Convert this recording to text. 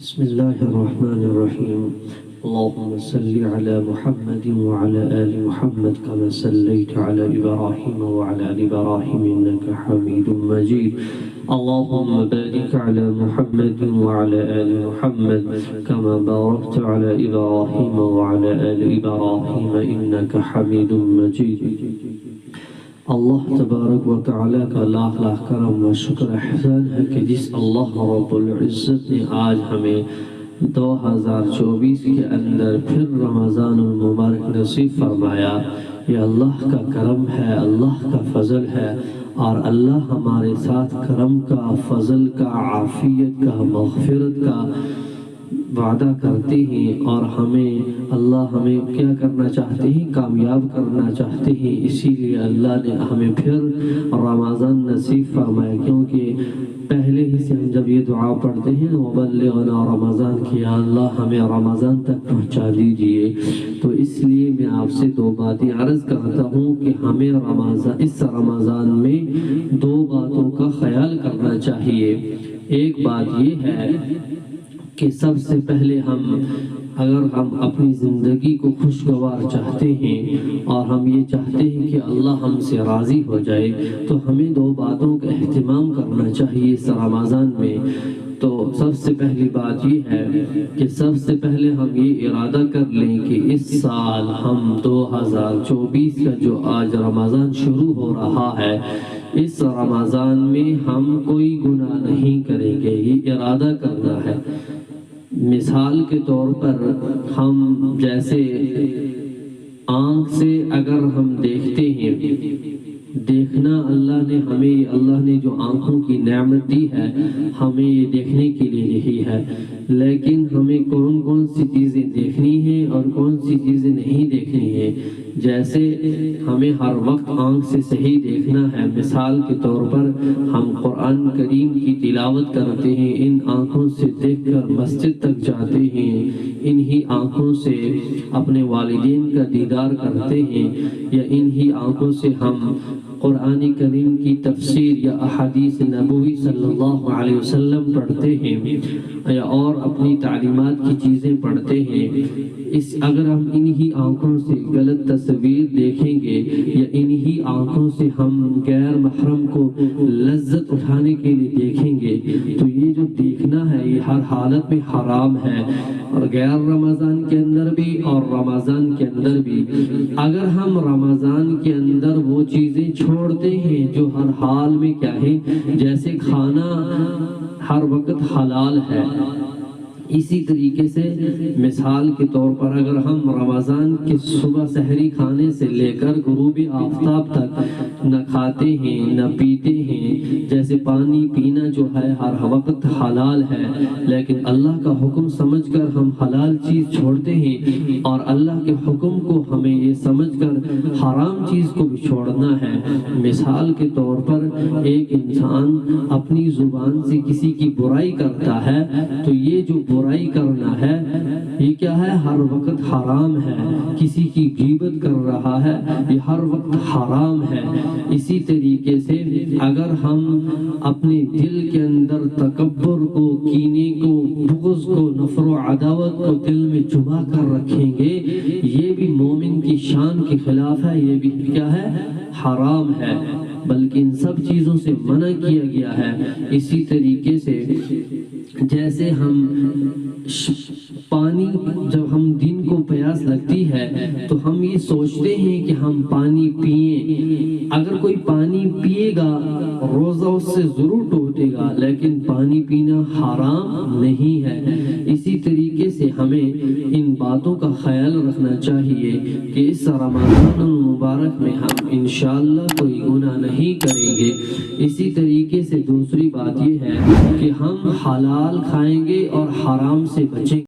بسم الله الرحمن الرحيم. اللهم صل على محمد وعلى آل محمد كما صليت على إبراهيم وعلى آل إبراهيم إنك حميد مجيد. اللهم بارك على محمد وعلى آل محمد كما باركت على إبراهيم وعلى آل إبراهيم إنك حميد مجيد. اللہ تبارک و تعالیٰ کا لاکھ لاکھ کرم و شکر احسان ہے کہ جس اللہ رب العزت نے آج ہمیں 2024 کے اندر پھر رمضان المبارک نصیب فرمایا. یہ اللہ کا کرم ہے، اللہ کا فضل ہے، اور اللہ ہمارے ساتھ کرم کا، فضل کا، عافیت کا، مغفرت کا وعدہ کرتے ہیں، اور اللہ ہمیں کیا کرنا چاہتے ہیں؟ کامیاب کرنا چاہتے ہیں. اسی لیے اللہ نے ہمیں پھر رمضان نصیب فرمایا، کیونکہ پہلے ہی سے ہم جب یہ دعا پڑھتے ہیں وَبَلِّغْنَا رمضان کی، یا اللہ ہمیں رمضان تک پہنچا دیجئے. تو اس لیے میں آپ سے دو باتیں عرض کرتا ہوں کہ ہمیں اس رمضان میں دو باتوں کا خیال کرنا چاہیے. ایک بات یہ ہے کہ سب سے پہلے اگر ہم اپنی زندگی کو خوشگوار چاہتے ہیں اور ہم یہ چاہتے ہیں کہ اللہ ہم سے راضی ہو جائے، تو ہمیں دو باتوں کا اہتمام کرنا چاہیے اس رمضان میں. تو سب سے پہلی بات یہ ہے کہ سب سے پہلے ہم یہ ارادہ کر لیں کہ اس سال ہم 2024 کا جو آج رمضان شروع ہو رہا ہے، اس رمضان میں ہم کوئی گناہ نہیں کریں گے. یہ ارادہ کرنا ہے. مثال کے طور پر ہم جیسے آنکھ سے اگر ہم دیکھتے ہیں، دیکھنا اللہ نے جو آنکھوں کی نعمت دی ہے ہمیں یہ دیکھنے کے لیے دی ہے، لیکن ہمیں کون کون سی چیزیں دیکھنی ہیں اور کون سی چیزیں نہیں دیکھنی ہیں. جیسے ہمیں ہر وقت آنکھ سے صحیح دیکھنا ہے. مثال کے طور پر ہم قرآن کریم کی تلاوت کرتے ہیں، ان آنکھوں سے دیکھ کر مسجد تک جاتے ہیں، انہی آنکھوں سے اپنے والدین کا دیدار کرتے ہیں، یا انہی آنکھوں سے ہم قرآن کریم کی تفسیر یا احادیث نبوی صلی اللہ علیہ وسلم پڑھتے ہیں، یا اور اپنی تعلیمات کی چیزیں پڑھتے ہیں. اگر ہم انہی آنکھوں سے غلط تصویر دیکھیں گے یا انہی آنکھوں سے ہم غیر محرم کو لذت اٹھانے کے لیے دیکھیں گے، تو یہ جو دیکھنا ہے یہ ہر حالت میں حرام ہے، اور غیر رمضان کے اندر بھی اور رمضان کے اندر بھی. اگر ہم رمضان کے اندر وہ چیزیں چھوڑتے ہیں جو ہر حال میں کیا ہے، جیسے کھانا ہر وقت حلال ہے، اسی طریقے سے مثال کے طور پر اگر ہم رمضان کے صبح سحری کھانے سے لے کر غروب آفتاب تک نہ کھاتے ہیں نہ پیتے ہیں، جیسے پانی پینا جو ہے ہر وقت حلال ہے، لیکن اللہ کا حکم سمجھ کر ہم حلال چیز چھوڑتے ہیں، اور اللہ کے حکم کو ہمیں یہ سمجھ کر حرام چیز کو بھی چھوڑنا ہے. مثال کے طور پر ایک انسان اپنی زبان سے کسی کی برائی کرتا ہے، تو یہ جو برائی کرنا ہے یہ کیا ہے؟ ہر وقت حرام ہے. کسی کی غیبت کر رہا ہے، یہ ہر وقت حرام ہے. اسی طریقے سے اگر ہم اپنے دل کے اندر تکبر کو، کینے کو، بغض کو، نفر و عداوت کو دل میں چھپا کر رکھیں گے، یہ بھی مومن کی شان کے خلاف ہے، یہ بھی کیا ہے؟ حرام ہے. بلکہ ان سب چیزوں سے منع کیا گیا ہے. اسی طریقے سے جیسے ہم پانی، جب ہم دن کو پیاس لگتی ہے تو ہم یہ سوچتے ہیں کہ ہم پانی پئیں. اگر کوئی پانی پیے گا روزہ اس سے ضرور ٹوٹے گا، لیکن پانی پینا حرام نہیں ہے. اسی طریقے سے ہمیں ان باتوں کا خیال رکھنا چاہیے کہ اس رمضان المبارک میں ہم انشاءاللہ کوئی گناہ نہیں کریں گے. اسی طریقے سے دوسری بات یہ ہے کہ ہم حلال کھائیں گے اور حرام سے بچیں گے.